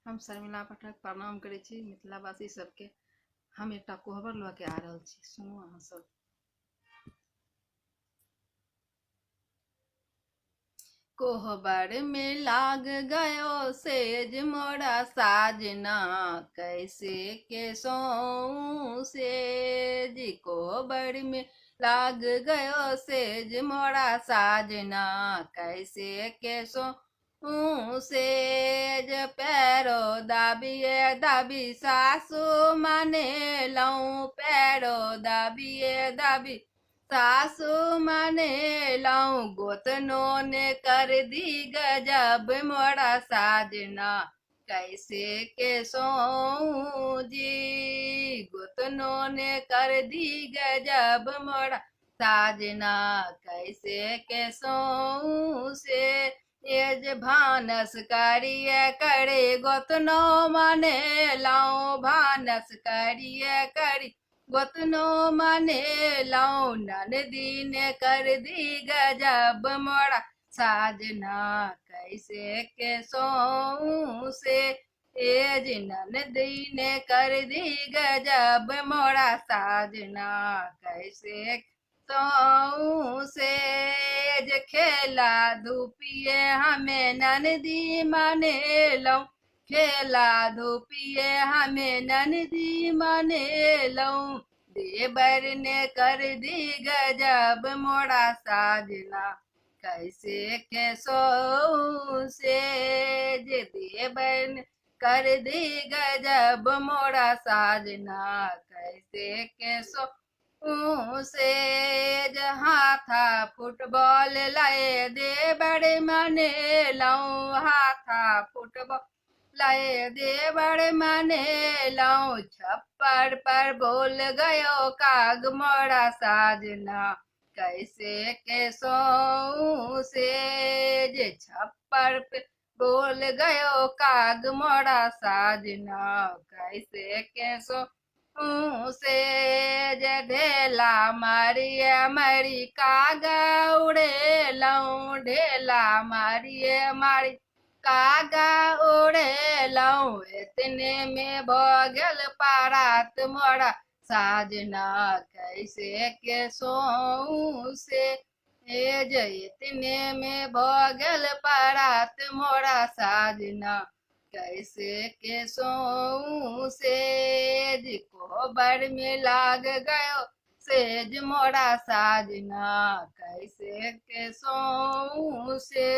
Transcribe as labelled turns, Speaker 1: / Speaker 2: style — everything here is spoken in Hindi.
Speaker 1: हम शर्मिला पाठक प्रणाम करै छी मिथिलावासी सबके। हम एकटा कोहबर लऽ के आ रहल छी, सुनू अहाँ सब। कोहबर में लाग गयो सेज मोरा साजना, कैसे के सोऊं सेज। कोहबर में लाग गयो सेज मोरा साजना, कैसे के सोऊं सेज। पैरो दाबिए दाबी सासू माने लऊं, पैरो दाबिए दाबी सासू माने लाऊं। गोतनों ने कर दी गजब मोरा साजना, कैसे के सोऊं जी। गोतनों ने कर दी गजब मोरा साजना, कैसे के सोऊं से। ये जे भानस करिए करे गोतनो माने लाऊं, भानस करिए करी गोतनो माने लाऊं। ननदी ने कर दी गजब मोरा साजना, कैसे के सोऊं से। एज ननदी ने कर दी गजब मोरा साजना, कैसे सोऊं से। जे खेला धूपिए हमें ननदी माने लऊं, खेला धूपिए हमें ननदी माने लऊं। देवर ने कर दी गजब मोरा साजना, कैसे के सोऊं से। जे देवर ने कर दी गजब मोरा साजना, कैसे के सोऊं से। हाथा फुटबॉल लाए देवर माने लऊं, हाथा फुटबॉल लाए देवर माने लऊं। छप्पर पर बोल गयो काग मोरा साजना, कैसे के सोऊं से। जे छप्पर पे बोल गयो काग मोरा साजना, कैसे के सोऊं से। जे ढेला मारिए मारी कागा उड़े लऊं, ढेला मारिए मारी कागा उड़े लऊं। इतने में भ गेल पारात मोरा साजना, कैसे के सोऊं से। ए जे इतने में भ गेल पारात मोरा साजना, कैसे के सोऊं से। जी कोहबर में लाग गयो सेज मोरा साजना, कैसे के सोऊं से।